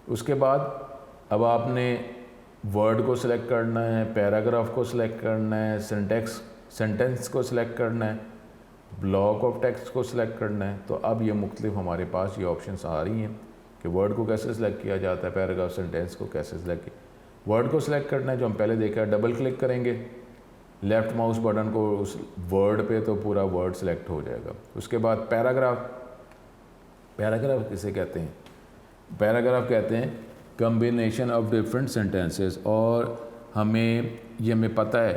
उसके बाद अब आपने वर्ड को सिलेक्ट करना है, पैराग्राफ को सिलेक्ट करना है, सेंटेंस को सिलेक्ट करना है, ब्लॉक ऑफ टेक्स्ट को सिलेक्ट करना है। तो अब ये मुख्तलिफ हमारे पास ये ऑप्शंस आ रही हैं कि वर्ड को कैसे सिलेक्ट किया जाता है, पैराग्राफ सेंटेंस को कैसे सिलेक्ट किया। वर्ड को सिलेक्ट करना है जो हम पहले देखा, डबल क्लिक करेंगे लेफ़्ट माउस बटन को उस वर्ड पे तो पूरा वर्ड सिलेक्ट हो जाएगा। उसके बाद पैराग्राफ किसे कहते हैं, पैराग्राफ कहते हैं कम्बिनेशन ऑफ डिफरेंट सेंटेंसेस। और हमें पता है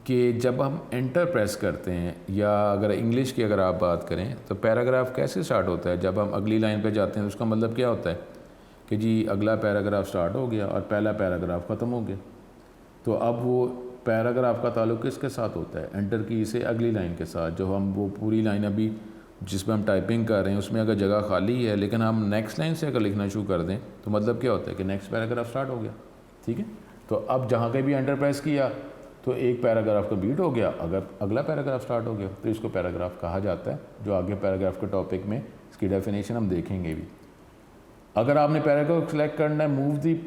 कि जब हम एंटर प्रेस करते हैं या अगर इंग्लिश की अगर आप बात करें तो पैराग्राफ कैसे स्टार्ट होता है, जब हम अगली लाइन पे जाते हैं तो उसका मतलब क्या होता है कि जी अगला पैराग्राफ स्टार्ट हो गया और पहला पैराग्राफ ख़त्म हो गया। तो अब वो पैराग्राफ का ताल्लुक किसके साथ होता है, एंटर की से अगली लाइन के साथ। जो हम वो पूरी लाइन अभी जिसमें हम टाइपिंग कर रहे हैं उसमें अगर जगह खाली है लेकिन हम नेक्स्ट लाइन से अगर लिखना शुरू कर दें तो मतलब क्या होता है कि नेक्स्ट पैराग्राफ स्टार्ट हो गया, ठीक है। तो अब जहाँ कहीं भी एंटर प्रेस किया तो एक पैराग्राफ कंप्लीट हो गया, अगर अगला पैराग्राफ स्टार्ट हो गया तो इसको पैराग्राफ कहा जाता है। जो आगे पैराग्राफ के टॉपिक में इसकी डेफिनेशन हम देखेंगे भी। अगर आपने पैराग्राफ सेलेक्ट करना है, move the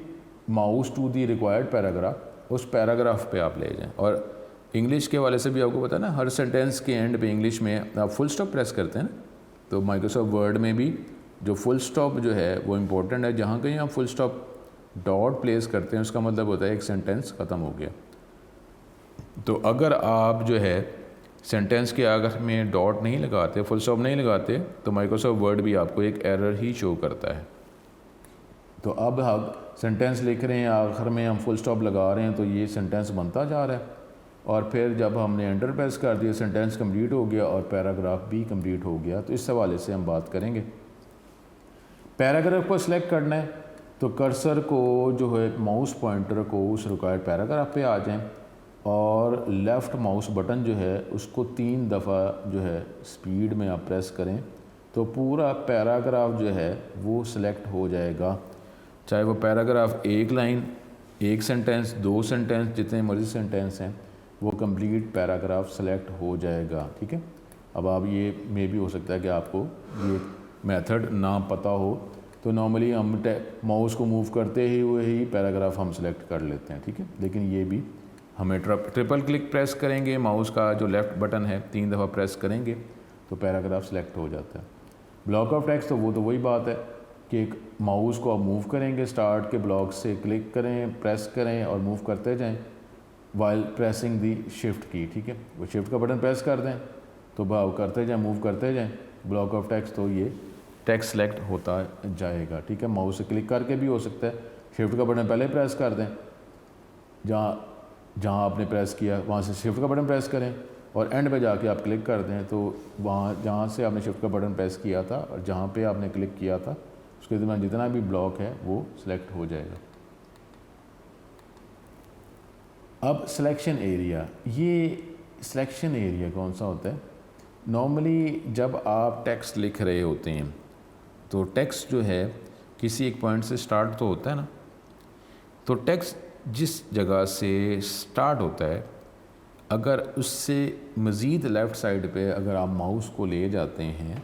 mouse to the required paragraph, उस पैराग्राफ पे आप ले जाएं। और इंग्लिश के वाले से भी आपको पता है ना, हर सेंटेंस के एंड पे इंग्लिश में आप फुल स्टॉप प्रेस करते हैं ना, तो माइक्रोसॉफ्ट वर्ड में भी जो फुल स्टॉप जो है वो इम्पोर्टेंट है। जहाँ कहीं आप फुल स्टॉप डॉट प्लेस करते हैं उसका मतलब होता है एक सेंटेंस ख़त्म हो गया। तो अगर आप जो है सेंटेंस के आगे में डॉट नहीं लगाते, फुल स्टॉप नहीं लगाते, तो माइक्रोसॉफ्ट वर्ड भी आपको एक एरर ही शो करता है। तो अब हम सेंटेंस लिख रहे हैं, आखिर में हम फुल स्टॉप लगा रहे हैं तो ये सेंटेंस बनता जा रहा है और फिर जब हमने एंटर प्रेस कर दिया सेंटेंस कंप्लीट हो गया और पैराग्राफ भी कंप्लीट हो गया। तो इस हवाले से हम बात करेंगे। पैराग्राफ को सिलेक्ट करना है तो कर्सर को जो है माउस पॉइंटर को उस रिक्वायर्ड पैराग्राफ पे आ जाएं और लेफ़्ट माउस बटन जो है उसको 3 दफ़ा जो है स्पीड में आप प्रेस करें तो पूरा पैराग्राफ जो है वो सिलेक्ट हो जाएगा। चाहे वो पैराग्राफ एक लाइन, एक सेंटेंस, 2 सेंटेंस, जितने मर्जी सेंटेंस हैं वो कंप्लीट पैराग्राफ सेलेक्ट हो जाएगा, ठीक है। अब आप ये में भी हो सकता है कि आपको ये मेथड ना पता हो, तो नॉर्मली हम माउस को मूव करते हुए ही पैराग्राफ हम सेलेक्ट कर लेते हैं, ठीक है। लेकिन ये भी हमें ट्रिपल क्लिक प्रेस करेंगे, माउस का जो लेफ़्ट बटन है 3 दफ़ा प्रेस करेंगे तो पैराग्राफ सेलेक्ट हो जाता है। ब्लॉक ऑफ टेक्स्ट तो वो तो वही बात है कि एक माउस को आप मूव करेंगे, स्टार्ट के ब्लॉक से क्लिक करें, प्रेस करें और मूव करते जाएं वाइल प्रेसिंग दी शिफ्ट की, ठीक है। वो शिफ्ट का बटन प्रेस कर दें तो भाव करते जाएं, मूव करते जाएं, ब्लॉक ऑफ टेक्स्ट, तो ये टेक्स्ट सेलेक्ट होता जाएगा। ठीक है, माउस से क्लिक करके भी हो सकता है, शिफ्ट का बटन पहले प्रेस कर दें, जहाँ आपने प्रेस किया वहाँ से शिफ्ट का बटन प्रेस करें और एंड पे जाके आप क्लिक कर दें, तो वहाँ जहाँ से आपने शिफ्ट का बटन प्रेस किया था और जहाँ पे आपने क्लिक किया था उसके दरमियान जितना भी ब्लॉक है वो सिलेक्ट हो जाएगा। अब सिलेक्शन एरिया, ये सिलेक्शन एरिया कौन सा होता है? नॉर्मली जब आप टेक्स्ट लिख रहे होते हैं तो टेक्स्ट जो है किसी एक पॉइंट से स्टार्ट तो होता है ना, तो टेक्स्ट जिस जगह से स्टार्ट होता है अगर उससे मज़ीद लेफ़्ट साइड पे अगर आप माउस को ले जाते हैं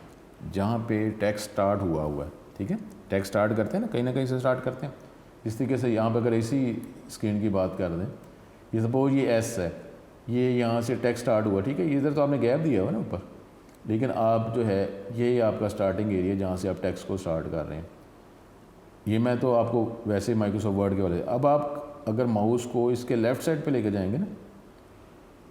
जहाँ पे टेक्स्ट स्टार्ट हुआ है, ठीक है, टेक्स्ट स्टार्ट करते हैं ना कहीं से स्टार्ट करते हैं, इस तरीके से यहाँ पे अगर इसी स्क्रीन की बात कर दें, ये सपोज ये एस है, ये यहाँ से टेक्स्ट स्टार्ट हुआ, ठीक है, इधर तो आपने गैप दिया हुआ ना ऊपर, लेकिन आप जो है ये आपका स्टार्टिंग एरिया जहाँ से आप टेक्स्ट को स्टार्ट कर रहे हैं। ये मैं तो आपको वैसे माइक्रोसॉफ्ट वर्ड के वाले, अब आप अगर माउस को इसके लेफ़्ट साइड पे लेके जाएंगे ना,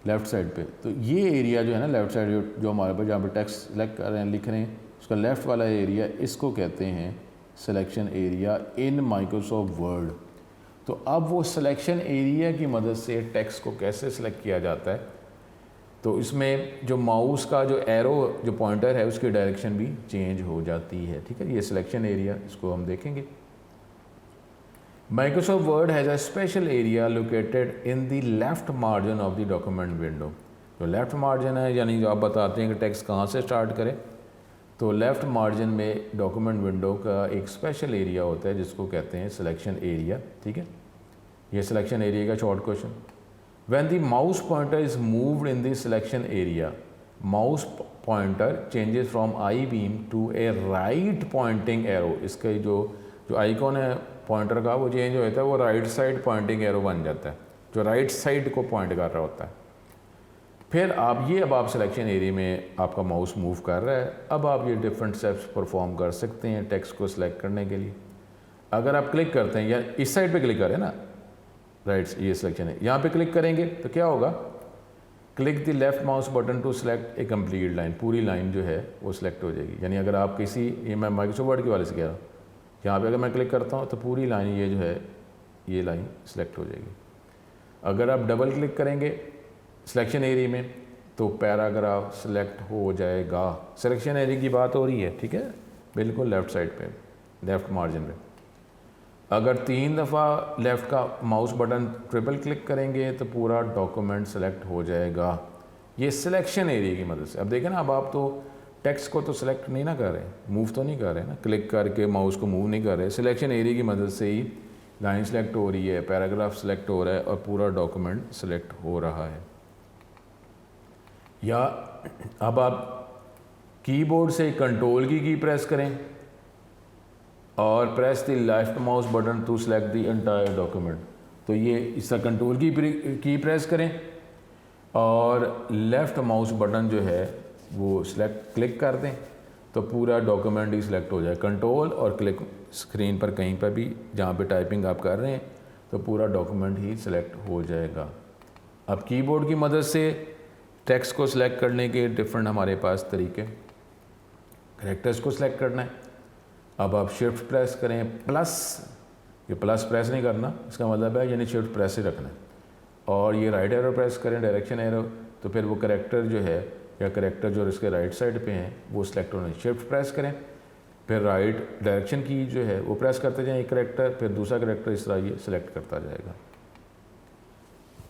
लेफ़्ट साइड पे, तो ये एरिया जो है ना लेफ़्ट साइड जो हमारे पास जहाँ पे टेक्स्ट सेलेक्ट कर रहे हैं लिख रहे हैं, उसका लेफ़्ट वाला एरिया, इसको कहते हैं selection area in Microsoft word. तो अब वो सिलेक्शन एरिया की मदद से टेक्स्ट को कैसे सिलेक्ट किया जाता है, तो इसमें जो माउस का जो एरो जो पॉइंटर है उसकी डायरेक्शन भी चेंज हो जाती है। ठीक है, ये सिलेक्शन एरिया, इसको हम देखेंगे। Microsoft Word has a special area located in the left margin of the document window। जो लेफ़्ट मार्जिन है, यानी जो आप बताते हैं कि टेक्स्ट कहाँ से स्टार्ट करें, तो लेफ़्ट मार्जिन में डॉक्यूमेंट विंडो का एक स्पेशल एरिया होता है जिसको कहते हैं सिलेक्शन एरिया। ठीक है, ये सिलेक्शन एरिया का short question. When the mouse pointer is moved in the selection area, mouse pointer changes from I beam to a right pointing arrow। इसका जो आइकॉन है पॉइंटर का वो चेंज हो जाता है, वो राइट साइड पॉइंटिंग एरो बन जाता है जो राइट साइड को पॉइंट कर रहा होता है। फिर अब आप सिलेक्शन एरिया में आपका माउस मूव कर रहा है, अब आप ये डिफरेंट स्टेप्स परफॉर्म कर सकते हैं टेक्स्ट को सिलेक्ट करने के लिए। अगर आप क्लिक करते हैं या इस साइड पे क्लिक करें ना, राइट, ये सिलेक्शन है, यहाँ पे क्लिक करेंगे तो क्या होगा, click the left mouse button to select a complete line, पूरी लाइन जो है वो सिलेक्ट हो जाएगी। यानी अगर आप किसी, ये मैं माइक्रोसॉफ्ट वर्ड के वाले से कह रहा हूँ, यहाँ पे अगर मैं क्लिक करता हूँ तो पूरी लाइन ये जो है ये लाइन सिलेक्ट हो जाएगी। अगर आप डबल क्लिक करेंगे सिलेक्शन एरिया में तो पैराग्राफ सिलेक्ट हो जाएगा। सिलेक्शन एरिया की बात हो रही है, ठीक है, बिल्कुल लेफ़्ट साइड पे, लेफ़्ट मार्जिन पे। अगर 3 दफ़ा लेफ़्ट का माउस बटन ट्रिपल क्लिक करेंगे तो पूरा डॉक्यूमेंट सेलेक्ट हो जाएगा, ये सिलेक्शन एरिया की मदद से। अब देखें ना, अब आप तो टेक्स्ट को तो सिलेक्ट नहीं ना कर रहे, मूव तो नहीं कर रहे ना, क्लिक करके माउस को मूव नहीं कर रहे, सिलेक्शन एरिया की मदद से ही लाइन सेलेक्ट हो रही है, पैराग्राफ सेलेक्ट हो रहा है और पूरा डॉक्यूमेंट सेलेक्ट हो रहा है। या अब आप कीबोर्ड से कंट्रोल की प्रेस करें और press the left mouse button to select the entire document, तो ये इसका कंट्रोल की प्रेस करें और लेफ़्ट माउस बटन जो है वो सिलेक्ट क्लिक कर दें तो पूरा डॉक्यूमेंट ही सिलेक्ट हो जाए। कंट्रोल और क्लिक स्क्रीन पर कहीं पर भी जहाँ पे टाइपिंग आप कर रहे हैं तो पूरा डॉक्यूमेंट ही सिलेक्ट हो जाएगा। अब कीबोर्ड की मदद से टेक्स्ट को सिलेक्ट करने के डिफरेंट हमारे पास तरीके, कैरेक्टर्स को सिलेक्ट करना है, अब आप शिफ्ट प्रेस करें प्लस, ये प्लस प्रेस नहीं करना, इसका मतलब है यानी शिफ्ट प्रेस ही रखना है, और ये राइट एरो प्रेस करें, डायरेक्शन एरो, तो फिर वो कैरेक्टर जो है या कैरेक्टर जो इसके राइट साइड पे हैं वो सिलेक्ट होना है। शिफ्ट प्रेस करें, फिर राइट डायरेक्शन की जो है वो प्रेस करते जाएं, एक कैरेक्टर फिर दूसरा कैरेक्टर, इस तरह ये सिलेक्ट करता जाएगा।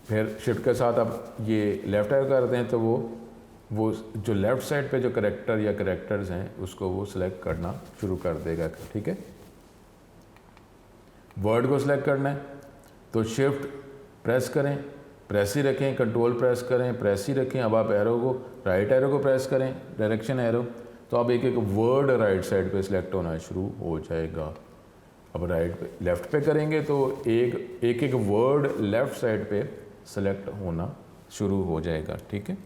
फिर शिफ्ट के साथ आप ये लेफ़्ट एरो करते हैं तो वो जो लेफ़्ट साइड पे जो कैरेक्टर या कैरेक्टर्स हैं उसको वो सिलेक्ट करना शुरू कर देगा। ठीक है, वर्ड को सिलेक्ट करना है तो शिफ्ट प्रेस करें, प्रेस ही रखें, कंट्रोल प्रेस करें, प्रेस ही रखें। अब आप एरो को, राइट एरो को प्रेस करें, डायरेक्शन एरो, तो अब एक वर्ड राइट साइड पे सिलेक्ट होना शुरू हो जाएगा। अब राइट पे, लेफ़्ट पे करेंगे तो एक वर्ड लेफ़्ट साइड पे सिलेक्ट होना शुरू हो जाएगा। ठीक है,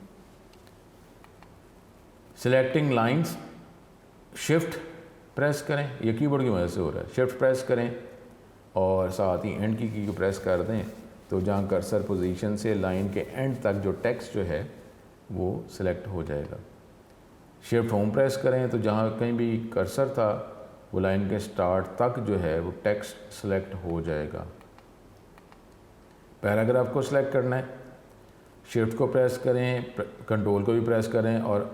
सिलेक्टिंग लाइंस, शिफ्ट प्रेस करें, ये कीबोर्ड की मदद से हो रहा है, शिफ्ट प्रेस करें और साथ ही एंड की को प्रेस कर दें तो जहाँ कर्सर पोजीशन से लाइन के एंड तक जो टेक्स्ट जो है वो सिलेक्ट हो जाएगा। शिफ्ट होम प्रेस करें तो जहाँ कहीं भी कर्सर था वो लाइन के स्टार्ट तक जो है वो टेक्स्ट सेलेक्ट हो जाएगा। पैराग्राफ को सिलेक्ट करना है, शिफ्ट को प्रेस करें, कंट्रोल को भी प्रेस करें और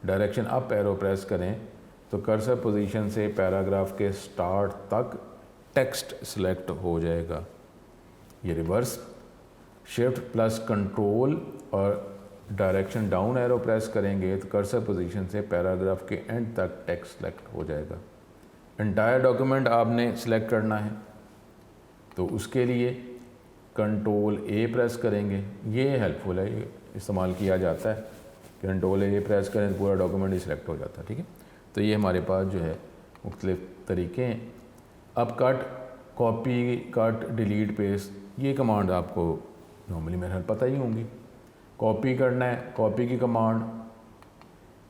डायरेक्शन अप एरो प्रेस करें तो कर्सर पोजीशन से पैराग्राफ के स्टार्ट तक टेक्स्ट सेलेक्ट हो जाएगा। ये रिवर्स, शिफ्ट प्लस कंट्रोल और डायरेक्शन डाउन एरो प्रेस करेंगे तो कर्सर पोजीशन से पैराग्राफ के एंड तक टेक्स्ट सेलेक्ट हो जाएगा। एंटायर डॉक्यूमेंट आपने सेलेक्ट करना है तो उसके लिए कंट्रोल ए प्रेस करेंगे। ये हेल्पफुल है, ये इस्तेमाल किया जाता है। कंट्रोल ए प्रेस करें तो पूरा डॉक्यूमेंट ही सिलेक्ट हो जाता है। ठीक है, तो ये हमारे पास जो है मुख्तलिफ तरीके हैं। अब cut, copy, cut, delete, paste, ये कमांड आपको नॉर्मली मेरे ख्याल पता ही होंगी। कॉपी करना है, कॉपी की कमांड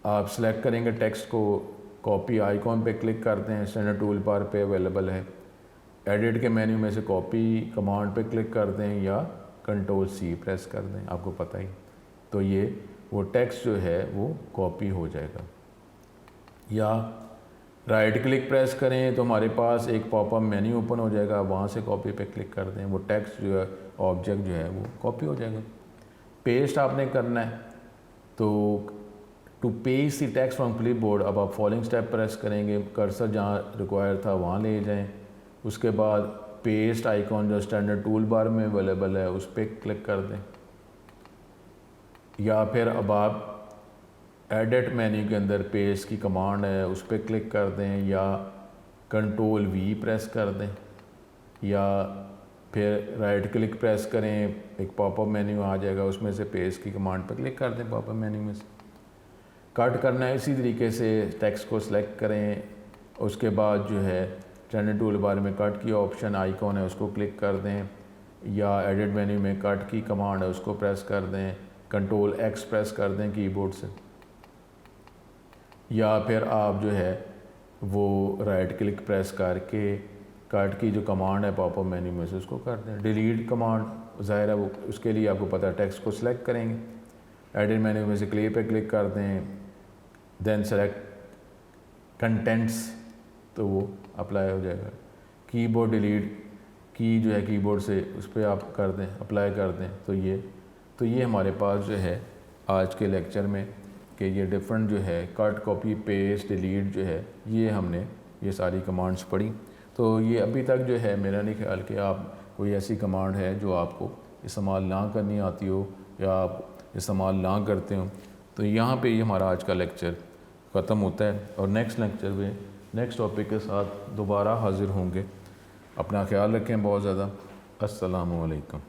आप सेलेक्ट करेंगे टेक्स्ट को, कॉपी आइकॉन पे क्लिक करते हैं, स्टैंडर्ड टूल बार पे अवेलेबल है। एडिट के मेन्यू में से कॉपी कमांड पे क्लिक कर दें या कंट्रोल सी प्रेस कर दें, आपको पता ही। तो ये वो टेक्स्ट जो है वो कॉपी हो जाएगा। या राइट क्लिक प्रेस करें तो हमारे पास एक पॉपअप मेन्यू ओपन हो जाएगा, वहाँ से कॉपी पे क्लिक कर दें, वो टेक्स्ट जो है, ऑब्जेक्ट जो है वो कॉपी हो जाएगा। पेस्ट आपने करना है तो to paste the text from clipboard, अब आप फॉलोइंग स्टेप प्रेस करेंगे, कर्सर जहाँ रिक्वायर था वहाँ ले जाएं। उसके बाद पेस्ट आइकॉन जो standard toolbar available है उस पर क्लिक कर दें। या फिर अब आप एडिट मेन्यू के अंदर पेस्ट की कमांड है उस पर क्लिक कर दें या कंट्रोल वी प्रेस कर दें या फिर राइट क्लिक प्रेस करें, एक पॉपअप मेन्यू आ जाएगा उसमें से पेस्ट की कमांड पर क्लिक कर दें पॉपअप मेन्यू में से। कट करना है इसी तरीके से, टेक्स्ट को सिलेक्ट करें, उसके बाद जो है स्टैंडर्ड टूल बार में कट की ऑप्शन आइकॉन है उसको क्लिक कर दें या एडिट मेन्यू में कट की कमांड है उसको प्रेस कर दें, कंट्रोल एक्स प्रेस कर दें कीबोर्ड से। या फिर आप जो है वो राइट क्लिक प्रेस करके कट की जो कमांड है पॉपअप मेन्यू में से उसको कर दें। डिलीट कमांड ज़ाहिर है वो उसके लिए आपको पता है, टेक्स्ट को सिलेक्ट करेंगे, एडिट मेन्यू में से क्लियर पे क्लिक कर दें, देन सेलेक्ट कंटेंट्स तो वो अप्लाई हो जाएगा। कीबोर्ड डिलीट की जो है कीबोर्ड से उस पर आप कर दें, अप्लाई कर दें। तो ये हमारे पास जो है आज के लेक्चर में कि ये डिफरेंट जो है कट, कॉपी, पेस्ट, डिलीट जो है ये हमने ये सारी कमांड्स पढ़ी। तो ये अभी तक जो है मेरा नहीं ख्याल कि आप कोई ऐसी कमांड है जो आपको इस्तेमाल ना करनी आती हो या आप इस्तेमाल ना करते हो। तो यहाँ पे ये हमारा आज का लेक्चर ख़त्म होता है और नेक्स्ट लेक्चर में नेक्स्ट टॉपिक के साथ दोबारा हाज़िर होंगे। अपना ख्याल रखें बहुत ज़्यादा। अस्सलामु अलैकुम।